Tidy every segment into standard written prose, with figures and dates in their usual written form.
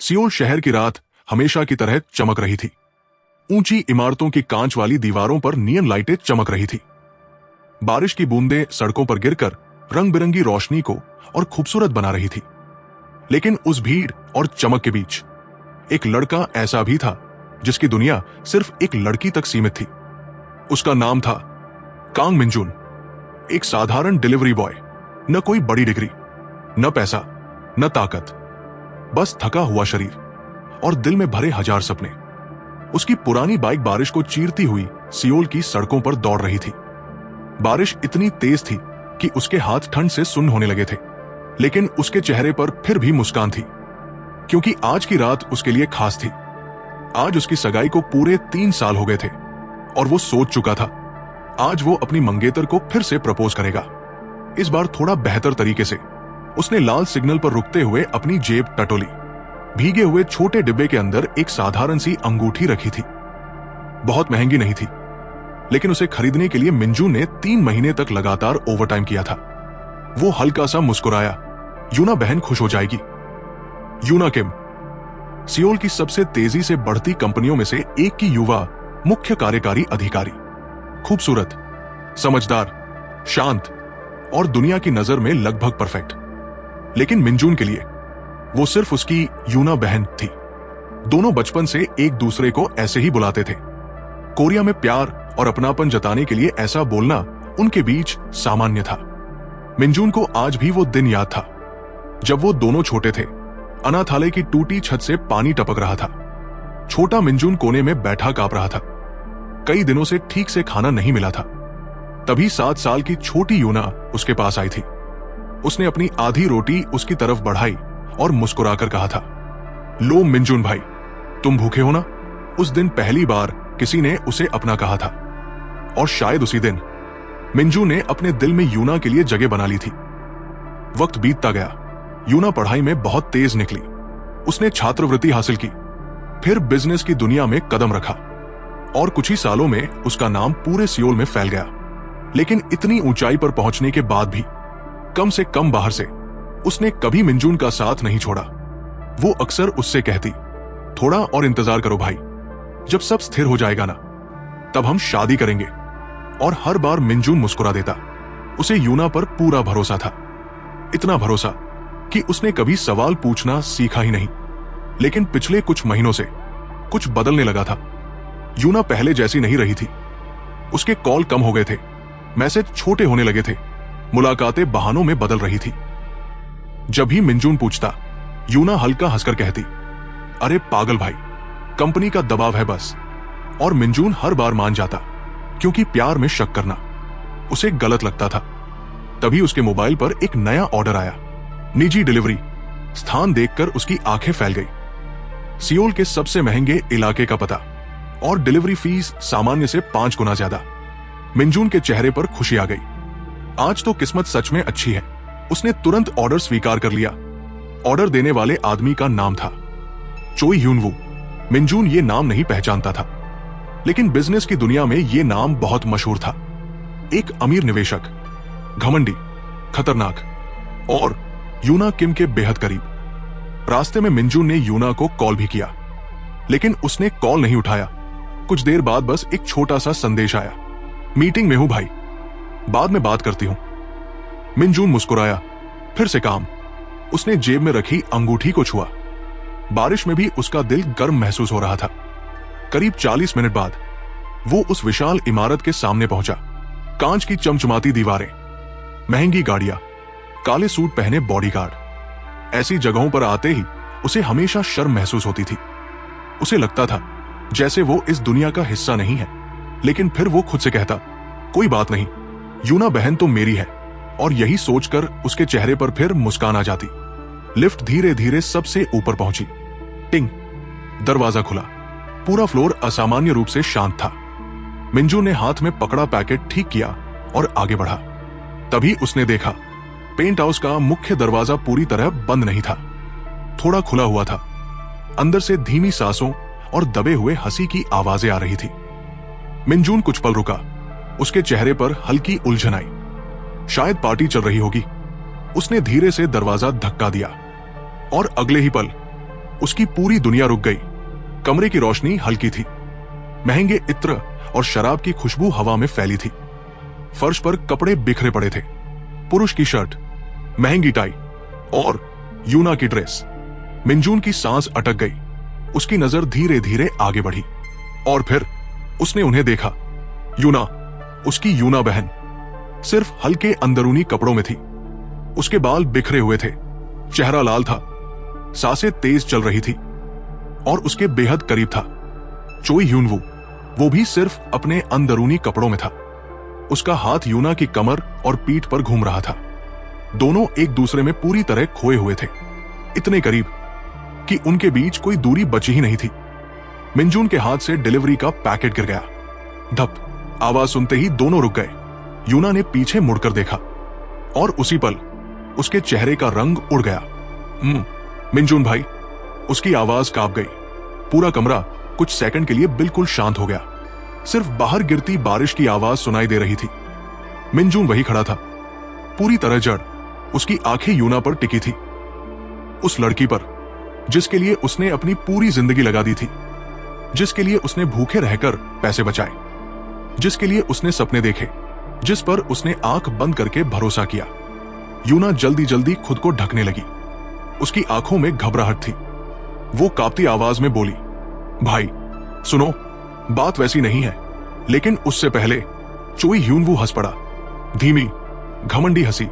Seoul शहर की रात हमेशा की तरह चमक रही थी। ऊंची इमारतों की कांच वाली दीवारों पर नियन लाइटें चमक रही थी। बारिश की बूंदें सड़कों पर गिरकर रंग बिरंगी रोशनी को और खूबसूरत बना रही थी। लेकिन उस भीड़ और चमक के बीच एक लड़का ऐसा भी था जिसकी दुनिया सिर्फ एक लड़की तक सीमित थी। उसका नाम था कांग मिनजून। एक साधारण डिलीवरी बॉय, न कोई बड़ी डिग्री, न पैसा, न ताकत, बस थका हुआ शरीर और दिल में भरे हजार सपने। उसकी पुरानी बाइक बारिश को चीरती हुई सियोल की सड़कों पर दौड़ रही थी। बारिश इतनी तेज थी कि उसके हाथ ठंड से सुन्न होने लगे थे, लेकिन उसके चेहरे पर फिर भी मुस्कान थी, क्योंकि आज की रात उसके लिए खास थी। आज उसकी सगाई को पूरे 3 साल हो गए थे और वो सोच चुका था आज वो अपनी मंगेतर को फिर से प्रपोज करेगा। इस बार थोड़ा बेहतर तरीके से। उसने लाल सिग्नल पर रुकते हुए अपनी जेब टटोली। भीगे हुए छोटे डिब्बे के अंदर एक साधारण सी अंगूठी रखी थी। बहुत महंगी नहीं थी, लेकिन उसे खरीदने के लिए मिंजू ने 3 महीने तक लगातार ओवरटाइम किया था। वो हल्का सा मुस्कुराया। यूना बहन खुश हो जाएगी। यूना किम, सियोल की सबसे तेजी से बढ़ती कंपनियों में से एक की युवा मुख्य कार्यकारी अधिकारी। खूबसूरत, समझदार, शांत और दुनिया की नजर में लगभग परफेक्ट। लेकिन मिंजून के लिए वो सिर्फ उसकी यूना बहन थी। दोनों बचपन से एक दूसरे को ऐसे ही बुलाते थे। कोरिया में प्यार और अपनापन जताने के लिए ऐसा बोलना उनके बीच सामान्य था। मिंजून को आज भी वो दिन याद था जब वो दोनों छोटे थे। अनाथालय की टूटी छत से पानी टपक रहा था। छोटा मिंजून कोने में बैठा कांप रहा था। कई दिनों से ठीक से खाना नहीं मिला था। तभी 7 साल की छोटी यूना उसके पास आई थी। उसने अपनी आधी रोटी उसकी तरफ बढ़ाई और मुस्कुराकर कहा था, लो मिंजून भाई, तुम भूखे हो ना? उस दिन पहली बार किसी ने उसे अपना कहा था, और शायद उसी दिन मिंजू ने अपने दिल में यूना के लिए जगह बना ली थी। वक्त बीतता गया। यूना पढ़ाई में बहुत तेज निकली। उसने छात्रवृत्ति हासिल की, फिर बिजनेस की दुनिया में कदम रखा और कुछ ही सालों में उसका नाम पूरे सियोल में फैल गया। लेकिन इतनी ऊंचाई पर पहुंचने के बाद भी कम से कम बाहर से उसने कभी मिंजून का साथ नहीं छोड़ा। वो अक्सर उससे कहती, थोड़ा और इंतजार करो भाई, जब सब स्थिर हो जाएगा ना, तब हम शादी करेंगे। और हर बार मिंजून मुस्कुरा देता। उसे यूना पर पूरा भरोसा था। इतना भरोसा कि उसने कभी सवाल पूछना सीखा ही नहीं। लेकिन पिछले कुछ महीनों से कुछ बदलने लगा था। यूना पहले जैसी नहीं रही थी। उसके कॉल कम हो गए थे, मैसेज छोटे होने लगे थे, मुलाकातें बहानों में बदल रही थी। जब भी मिंजून पूछता, यूना हल्का हंसकर कहती, अरे पागल भाई, कंपनी का दबाव है बस। और मिंजून हर बार मान जाता, क्योंकि प्यार में शक करना उसे गलत लगता था। तभी उसके मोबाइल पर एक नया ऑर्डर आया। निजी डिलीवरी। स्थान देखकर उसकी आंखें फैल गई। सियोल के सबसे महंगे इलाके का पता और डिलीवरी फीस सामान्य से 5 गुना ज्यादा। मिंजून के चेहरे पर खुशी आ गई। आज तो किस्मत सच में अच्छी है। उसने तुरंत ऑर्डर स्वीकार कर लिया। ऑर्डर देने वाले आदमी का नाम था चोई ह्यूनवू। मिंजून ये नाम नहीं पहचानता था, लेकिन बिजनेस की दुनिया में ये नाम बहुत मशहूर था। एक अमीर निवेशक, घमंडी, खतरनाक और यूना किम के बेहद करीब। रास्ते में मिंजून ने यूना को कॉल भी किया, लेकिन उसने कॉल नहीं उठाया। कुछ देर बाद बस एक छोटा सा संदेश आया, मीटिंग में हूं भाई, बाद में बात करती हूं। मिंजून मुस्कुराया, फिर से काम। उसने जेब में रखी अंगूठी को छुआ। बारिश में भी उसका दिल गर्म महसूस हो रहा था। करीब 40 मिनट बाद वो उस विशाल इमारत के सामने पहुंचा। कांच की चमचमाती दीवारें, महंगी गाड़ियां, काले सूट पहने बॉडीगार्ड। ऐसी जगहों पर आते ही उसे हमेशा शर्म महसूस होती थी। उसे लगता था जैसे वो इस दुनिया का हिस्सा नहीं है। लेकिन फिर वो खुद से कहता, कोई बात नहीं, यूना बहन तो मेरी है। और यही सोचकर उसके चेहरे पर फिर मुस्कान आ जाती। लिफ्ट धीरे धीरे सबसे ऊपर पहुंची। टिंग, दरवाजा खुला। पूरा फ्लोर असामान्य रूप से शांत था। मिंजू ने हाथ में पकड़ा पैकेट ठीक किया और आगे बढ़ा। तभी उसने देखा, पेंट हाउस का मुख्य दरवाजा पूरी तरह बंद नहीं था, थोड़ा खुला हुआ था। अंदर से धीमी सांसों और दबे हुए हंसी की आवाजें आ रही थी। मिंजून कुछ पल रुका। उसके चेहरे पर हल्की उलझन आई। शायद पार्टी चल रही होगी। उसने धीरे से दरवाजा धक्का दिया और अगले ही पल उसकी पूरी दुनिया रुक गई। कमरे की रोशनी हल्की थी, महंगे इत्र और शराब की खुशबू हवा में फैली थी। फर्श पर कपड़े बिखरे पड़े थे, पुरुष की शर्ट, महंगी टाई और यूना की ड्रेस। मिंजून की सांस अटक गई। उसकी नजर धीरे धीरे आगे बढ़ी और फिर उसने उन्हें देखा। यूना, उसकी यूना बहन, सिर्फ हल्के अंदरूनी कपड़ों में थी। उसके बाल बिखरे हुए थे, चेहरा लाल था, सांसें तेज चल रही थी और उसके बेहद करीब था चोई ह्यूनवू। वो भी सिर्फ अपने अंदरूनी कपड़ों में था। उसका हाथ यूना की कमर और पीठ पर घूम रहा था। दोनों एक दूसरे में पूरी तरह खोए हुए थे, इतने करीब कि उनके बीच कोई दूरी बची ही नहीं थी। मिंजून के हाथ से डिलीवरी का पैकेट गिर गया। धप, आवाज सुनते ही दोनों रुक गए। यूना ने पीछे मुड़कर देखा और उसी पल उसके चेहरे का रंग उड़ गया। मिंजून भाई, उसकी आवाज कांप गई। पूरा कमरा कुछ सेकंड के लिए बिल्कुल शांत हो गया। सिर्फ बाहर गिरती बारिश की आवाज सुनाई दे रही थी। मिंजून वही खड़ा था, पूरी तरह जड़। उसकी आंखें यूना पर टिकी थी, उस लड़की पर जिसके लिए उसने अपनी पूरी जिंदगी लगा दी थी, जिसके लिए उसने भूखे रहकर पैसे बचाए, जिसके लिए उसने सपने देखे, जिस पर उसने आंख बंद करके भरोसा किया। यूना जल्दी जल्दी खुद को ढकने लगी। उसकी आंखों में घबराहट थी। वो कांपती आवाज में बोली, भाई सुनो, बात वैसी नहीं है। लेकिन उससे पहले चोई ह्यूनवू हंस पड़ा, धीमी घमंडी हंसी।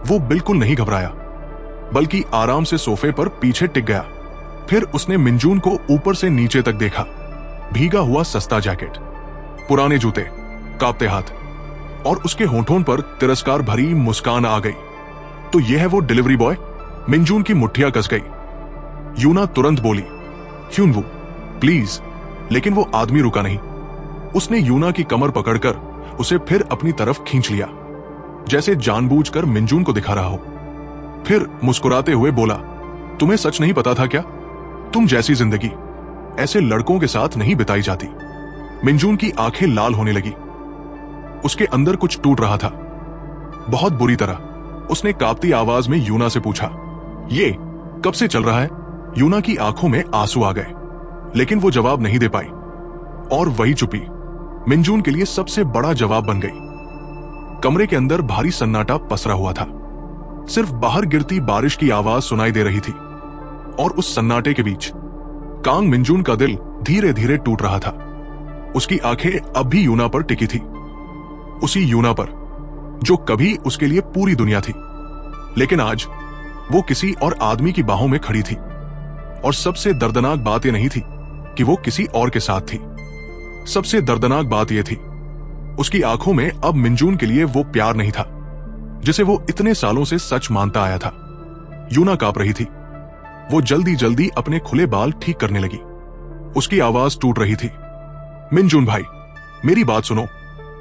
वो बिल्कुल नहीं घबराया, बल्कि आराम से सोफे पर पीछे टिक गया। फिर उसने मिंजून को ऊपर से नीचे तक देखा। भीगा हुआ सस्ता जैकेट, पुराने जूते, कांपते हाथ और उसके होंठों पर तिरस्कार भरी मुस्कान आ गई। तो यह है वो डिलीवरी बॉय? मिंजून की मुट्ठियां कस गई। यूना तुरंत बोली, ह्यूनवू प्लीज। लेकिन वो आदमी रुका नहीं। उसने यूना की कमर पकड़कर उसे फिर अपनी तरफ खींच लिया, जैसे जानबूझकर मिंजून को दिखा रहा हो। फिर मुस्कुराते हुए बोला, तुम्हें सच नहीं पता था क्या? तुम जैसी जिंदगी ऐसे लड़कों के साथ नहीं बिताई जाती। मिंजून की आंखें लाल होने लगी। उसके अंदर कुछ टूट रहा था, बहुत बुरी तरह। उसने कांपती आवाज में यूना से पूछा, ये कब से चल रहा है? यूना की आंखों में आंसू आ गए, लेकिन वो जवाब नहीं दे पाई। और वही चुप्पी मिंजून के लिए सबसे बड़ा जवाब बन गई। कमरे के अंदर भारी सन्नाटा पसरा हुआ था। सिर्फ बाहर गिरती बारिश की आवाज सुनाई दे रही थी और उस सन्नाटे के बीच कांग मिंजून का दिल धीरे धीरे टूट रहा था। उसकी आंखें अब भी यूना पर टिकी थी, उसी यूना पर जो कभी उसके लिए पूरी दुनिया थी। लेकिन आज वो किसी और आदमी की बाहों में खड़ी थी। और सबसे दर्दनाक बात यह नहीं थी कि वो किसी और के साथ थी। सबसे दर्दनाक बात यह थी, उसकी आंखों में अब मिंजून के लिए वो प्यार नहीं था जिसे वो इतने सालों से सच मानता आया था। यूना कांप रही थी। वो जल्दी जल्दी अपने खुले बाल ठीक करने लगी। उसकी आवाज टूट रही थी, मिंजून भाई, मेरी बात सुनो।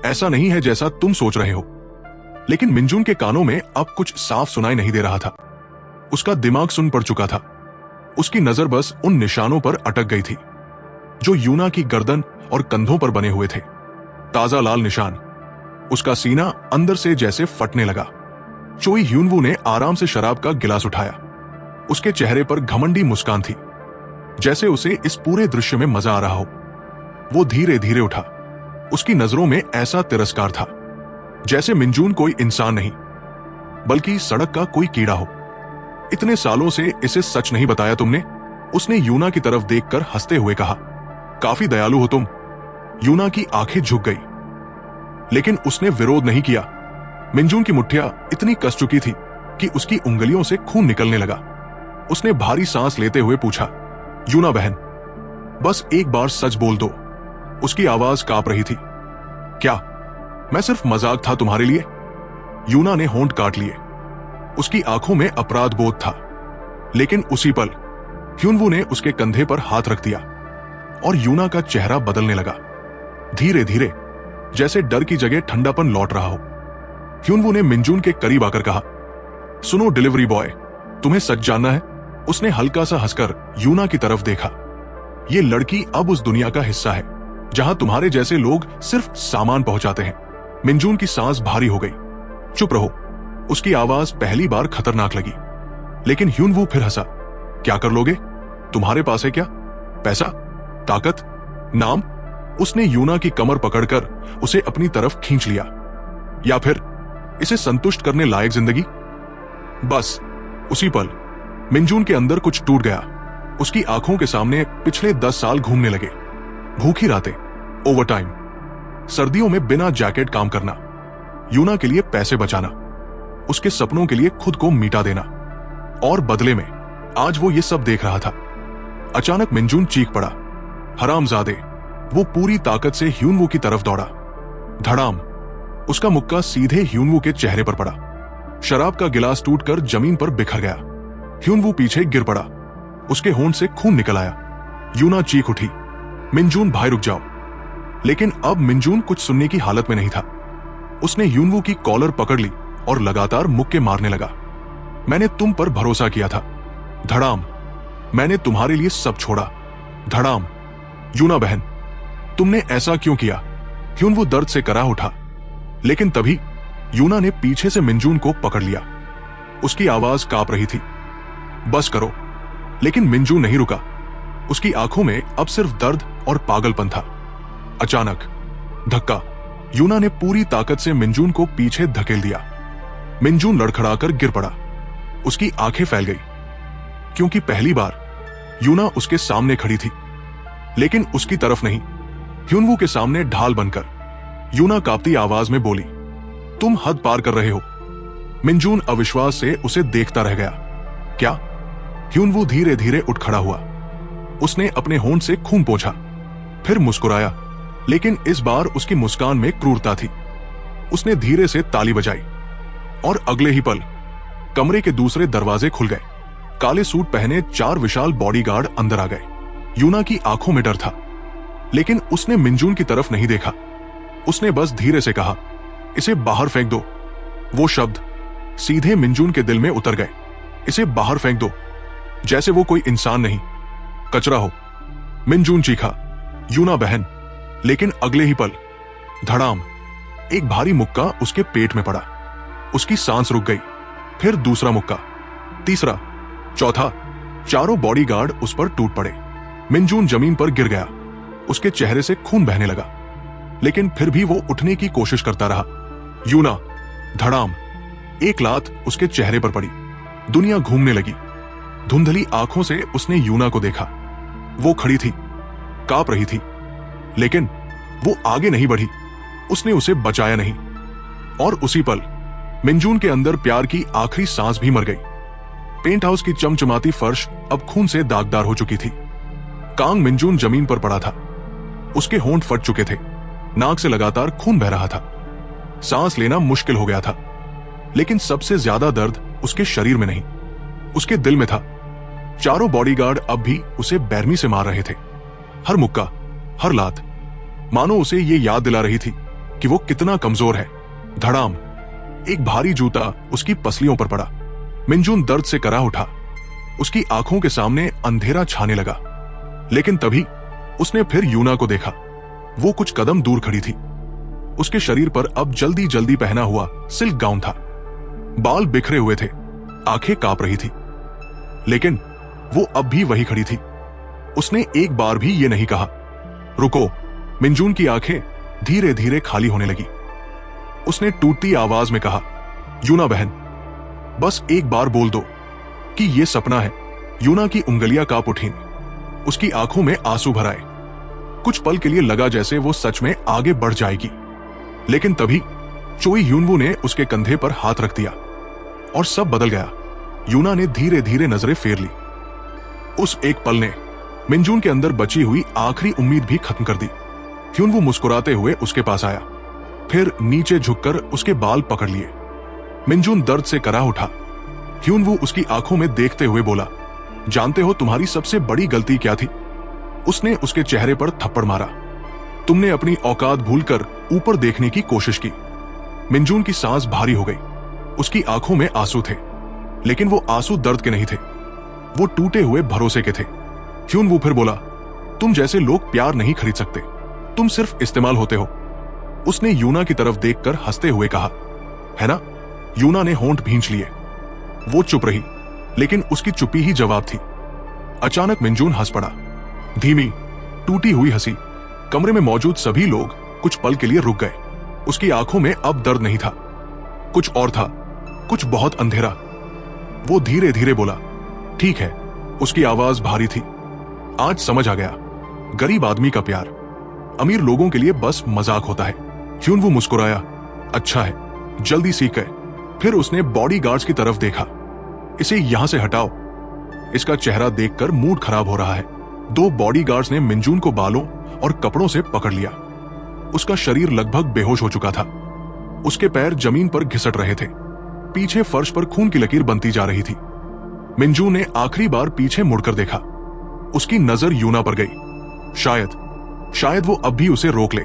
ऐसा नहीं है जैसा तुम सोच रहे हो। लेकिन मिंजून के कानों में अब कुछ साफ सुनाई नहीं दे रहा था। उसका दिमाग सुन पड़ चुका था। उसकी नजर बस उन निशानों पर अटक गई थी जो यूना की गर्दन और कंधों पर बने हुए थे। ताजा लाल निशान। उसका सीना अंदर से जैसे फटने लगा। चोई ह्यूनवू ने आराम से शराब का गिलास उठाया। उसके चेहरे पर घमंडी मुस्कान थी, जैसे उसे इस पूरे दृश्य में मजा आ रहा हो। वो धीरे धीरे उठा। उसकी नजरों में ऐसा तिरस्कार था जैसे मिंजून कोई इंसान नहीं, बल्कि सड़क का कोई कीड़ा हो। इतने सालों से इसे सच नहीं बताया तुमने? उसने यूना की तरफ देखकर हंसते हुए कहा, काफी दयालु हो तुम। यूना की आंखें झुक गई, लेकिन उसने विरोध नहीं किया। मिंजून की मुट्ठियां इतनी कस चुकी थी कि उसकी उंगलियों से खून निकलने लगा। उसने भारी सांस लेते हुए पूछा, यूना बहन, बस एक बार सच बोल दो। उसकी आवाज कांप रही थी। क्या मैं सिर्फ मजाक था तुम्हारे लिए? यूना ने होंठ काट लिए। उसकी आंखों में अपराध बोध था। लेकिन उसी पल ह्यूनवू ने उसके कंधे पर हाथ रख दिया और यूना का चेहरा बदलने लगा, धीरे धीरे, जैसे डर की जगह ठंडापन लौट रहा हो। ह्यूनवू ने मिंजून के करीब आकर कहा, सुनो डिलीवरी बॉय, तुम्हें सच जानना है? उसने हल्का सा हंसकर यूना की तरफ देखा। ये लड़की अब उस दुनिया का हिस्सा है जहां तुम्हारे जैसे लोग सिर्फ सामान पहुंचाते हैं। मिंजून की सांस भारी हो गई। चुप रहो। उसकी आवाज पहली बार खतरनाक लगी। लेकिन ह्यूनवू फिर हंसा। क्या कर लोगे? तुम्हारे पास है क्या? पैसा, ताकत, नाम? उसने यूना की कमर पकड़कर उसे अपनी तरफ खींच लिया। या फिर इसे संतुष्ट करने लायक जिंदगी? बस उसी पल मिंजून के अंदर कुछ टूट गया। उसकी आंखों के सामने पिछले 10 साल घूमने लगे। भूखी रातें, ओवरटाइम, सर्दियों में बिना जैकेट काम करना, यूना के लिए पैसे बचाना, उसके सपनों के लिए खुद को मिटा देना, और बदले में आज वो ये सब देख रहा था। अचानक मिंजून चीख पड़ा, हरामजादे! वो पूरी ताकत से ह्यूनवू की तरफ दौड़ा। धड़ाम! उसका मुक्का सीधे ह्यूनवू के चेहरे पर पड़ा। शराब का गिलास टूटकर जमीन पर बिखर गया। ह्यूनवू पीछे गिर पड़ा। उसके होंठ से खून निकल आया। यूना चीख उठी, मिंजून भाई रुक जाओ। लेकिन अब मिंजून कुछ सुनने की हालत में नहीं था। उसने ह्यूनवू की कॉलर पकड़ ली और लगातार मुक्के मारने लगा। मैंने तुम पर भरोसा किया था। धड़ाम! मैंने तुम्हारे लिए सब छोड़ा। धड़ाम! यूना बहन, तुमने ऐसा क्यों किया? ह्यूनवू दर्द से करा उठा। लेकिन तभी यूना ने पीछे से मिंजून को पकड़ लिया। उसकी आवाज कांप रही थी, बस करो। लेकिन मिंजून नहीं रुका। उसकी आंखों में अब सिर्फ दर्द और पागलपन था। अचानक धक्का! यूना ने पूरी ताकत से मिंजून को पीछे धकेल दिया। मिंजून लड़खड़ाकर गिर पड़ा। उसकी आंखें फैल गई, क्योंकि पहली बार यूना उसके सामने खड़ी थी, लेकिन उसकी तरफ नहीं, ह्यूनवू के सामने ढाल बनकर। यूना कांपती आवाज में बोली, तुम हद पार कर रहे हो। मिंजून अविश्वास से उसे देखता रह गया। क्या? ह्यूनवू धीरे धीरे उठ खड़ा हुआ। उसने अपने होंठ से खून पोंछा, फिर मुस्कुराया, लेकिन इस बार उसकी मुस्कान में क्रूरता थी। उसने धीरे से ताली बजाई और अगले ही पल कमरे के दूसरे दरवाजे खुल गए। काले सूट पहने 4 विशाल बॉडीगार्ड अंदर आ गए। यूना की आंखों में डर था, लेकिन उसने मिंजून की तरफ नहीं देखा। उसने बस धीरे से कहा, इसे बाहर फेंक दो। वो शब्द सीधे मिंजून के दिल में उतर गए। इसे बाहर फेंक दो, जैसे वो कोई इंसान नहीं, कचरा हो। मिंजून चीखा, यूना बहन। लेकिन अगले ही पल धड़ाम! एक भारी मुक्का उसके पेट में पड़ा। उसकी सांस रुक गई। फिर दूसरा मुक्का, तीसरा, चौथा। चारों बॉडीगार्ड उस पर टूट पड़े। मिंजून जमीन पर गिर गया। उसके चेहरे से खून बहने लगा, लेकिन फिर भी वो उठने की कोशिश करता रहा। यूना! धड़ाम! एक लात उसके चेहरे पर पड़ी। दुनिया घूमने लगी। धुंधली आंखों से उसने यूना को देखा। वो खड़ी थी, कांप रही थी, लेकिन वो आगे नहीं बढ़ी। उसने उसे बचाया नहीं। और उसी पल मिंजून के अंदर प्यार की आखिरी सांस भी मर गई। पेंट हाउस की चमचमाती फर्श अब खून से दागदार हो चुकी थी। कांग मिंजून जमीन पर पड़ा था। उसके होंठ फट चुके थे। नाक से लगातार खून बह रहा था। सांस लेना मुश्किल हो गया था, लेकिन सबसे ज्यादा दर्द उसके शरीर में नहीं, उसके दिल में था। चारों बॉडीगार्ड अब भी उसे बेरहमी से मार रहे थे। हर मुक्का, हर लात मानो उसे ये याद दिला रही थी कि वो कितना कमजोर है। धड़ाम! एक भारी जूता उसकी पसलियों पर पड़ा। मिंजून दर्द से करा उठा। उसकी आंखों के सामने अंधेरा छाने लगा। लेकिन तभी उसने फिर यूना को देखा। वो कुछ कदम दूर खड़ी थी। उसके शरीर पर अब जल्दी जल्दी पहना हुआ सिल्क गाउन था। बाल बिखरे हुए थे, आंखें कांप रही थी, लेकिन वो अब भी वही खड़ी थी। उसने एक बार भी ये नहीं कहा, रुको। मिंजून की आंखें धीरे धीरे खाली होने लगी। उसने टूटती आवाज में कहा, यूना बहन, बस एक बार बोल दो कि ये सपना है। यूना की उंगलियां कांप उठीं। उसकी आंखों में आंसू भर आए। कुछ पल के लिए लगा जैसे वो सच में आगे बढ़ जाएगी, लेकिन तभी चोई ह्यूनवू ने उसके कंधे पर हाथ रख दिया और सब बदल गया। यूना ने धीरे धीरे नजरें फेर ली। उस एक पल ने मिंजून के अंदर बची हुई आखिरी उम्मीद भी खत्म कर दी। ह्यूनवू मुस्कुराते हुए उसके पास आया, फिर नीचे झुककर उसके बाल पकड़ लिए। मिंजून दर्द से करा उठा। ह्यूनवू उसकी आंखों में देखते हुए बोला, जानते हो तुम्हारी सबसे बड़ी गलती क्या थी? उसने उसके चेहरे पर थप्पड़ मारा। तुमने अपनी औकात भूलकर ऊपर देखने की कोशिश की। मिंजून की सांस भारी हो गई। उसकी आंखों में आंसू थे, लेकिन वो आंसू दर्द के नहीं थे, वो टूटे हुए भरोसे के थे। ह्यूनवू फिर बोला, तुम जैसे लोग प्यार नहीं खरीद सकते, तुम सिर्फ इस्तेमाल होते हो। उसने यूना की तरफ देखकर हंसते हुए कहा, है ना? यूना ने होंठ भींच लिए। वो चुप रही, लेकिन उसकी चुप्पी ही जवाब थी। अचानक मिंजून हंस पड़ा। धीमी, टूटी हुई हंसी। कमरे में मौजूद सभी लोग कुछ पल के लिए रुक गए। उसकी आंखों में अब दर्द नहीं था, कुछ और था, कुछ बहुत अंधेरा। वो धीरे धीरे बोला, ठीक है। उसकी आवाज भारी थी। आज समझ आ गया, गरीब आदमी का प्यार अमीर लोगों के लिए बस मजाक होता है। ह्यून वो मुस्कुराया, अच्छा है, जल्दी सीख गए। फिर उसने बॉडीगार्ड्स की तरफ देखा। इसे यहां से हटाओ। इसका चेहरा देखकर मूड खराब हो रहा है। 2 बॉडीगार्ड्स ने मिंजून को बालों और कपड़ों से पकड़ लिया। उसका शरीर लगभग बेहोश हो चुका था। उसके पैर जमीन पर घिसट रहे थे। पीछे फर्श पर खून की लकीर बनती जा रही थी। मिंजू ने आखिरी बार पीछे मुड़कर देखा। उसकी नजर यूना पर गई। शायद वो अब भी उसे रोक ले।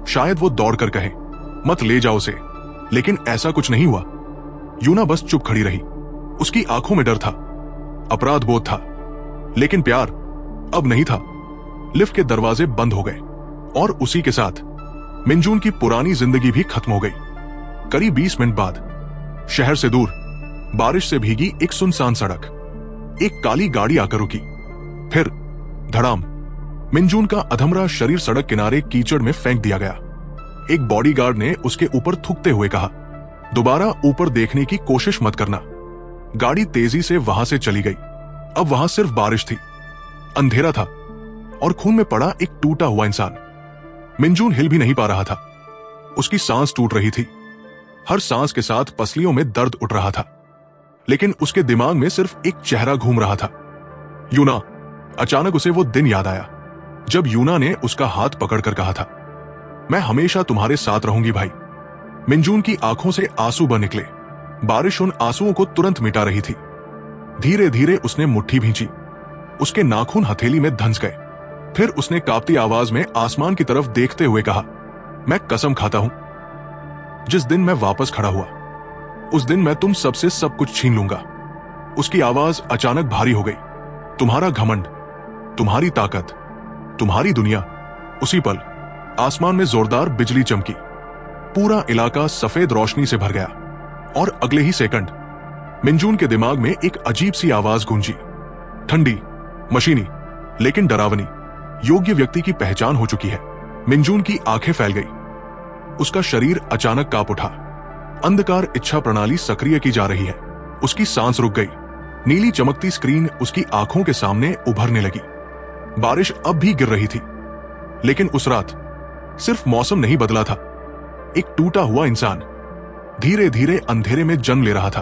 शायद वो दौड़कर कहे, मत ले जाओ उसे। लेकिन ऐसा कुछ नहीं हुआ। यूना बस चुप खड़ी रही। उसकी आंखों में डर था, अपराध बोध था, लेकिन प्यार अब नहीं था। लिफ्ट के दरवाजे बंद हो गए और उसी के साथ मिंजून की पुरानी जिंदगी भी खत्म हो गई। करीब 20 मिनट बाद शहर से दूर बारिश से भीगी एक सुनसान सड़क, एक काली गाड़ी आकर रुकी। फिर धड़ाम, मिंजून का अधमरा शरीर सड़क किनारे कीचड़ में फेंक दिया गया। एक बॉडीगार्ड ने उसके ऊपर थूकते हुए कहा, दोबारा ऊपर देखने की कोशिश मत करना। गाड़ी तेजी से वहां से चली गई। अब वहां सिर्फ बारिश थी, अंधेरा था और खून में पड़ा एक टूटा हुआ इंसान। मिंजून हिल भी नहीं पा रहा था। उसकी सांस टूट रही थी। हर सांस के साथ पसलियों में दर्द उठ रहा था। लेकिन उसके दिमाग में सिर्फ एक चेहरा घूम रहा था, यूना। अचानक उसे वो दिन याद आया जब यूना ने उसका हाथ पकड़कर कहा था, मैं हमेशा तुम्हारे साथ रहूंगी भाई। मिंजून की आंखों से आंसू बह निकले। बारिश उन आंसुओं को तुरंत मिटा रही थी। धीरे धीरे उसने मुट्ठी भींची। उसके नाखून हथेली में धंस गए। फिर उसने कांपती आवाज में आसमान की तरफ देखते हुए कहा, मैं कसम खाता हूं, जिस दिन मैं वापस खड़ा हुआ उस दिन मैं तुम सबसे सब कुछ छीन लूंगा। उसकी आवाज अचानक भारी हो गई। तुम्हारा घमंड, तुम्हारी ताकत, तुम्हारी दुनिया। उसी पल आसमान में जोरदार बिजली चमकी। पूरा इलाका सफेद रोशनी से भर गया और अगले ही सेकंड मिंजून के दिमाग में एक अजीब सी आवाज गूंजी। ठंडी, मशीनी, लेकिन डरावनी। योग्य व्यक्ति की पहचान हो चुकी है। मिंजून की आंखें फैल गई। उसका शरीर अचानक कांप उठा। अंधकार इच्छा प्रणाली सक्रिय की जा रही है। उसकी सांस रुक गई। नीली चमकती स्क्रीन उसकी आंखों के सामने उभरने लगी। बारिश अब भी गिर रही थी, लेकिन उस रात सिर्फ मौसम नहीं बदला था, एक टूटा हुआ इंसान धीरे धीरे अंधेरे में जन्म ले रहा था।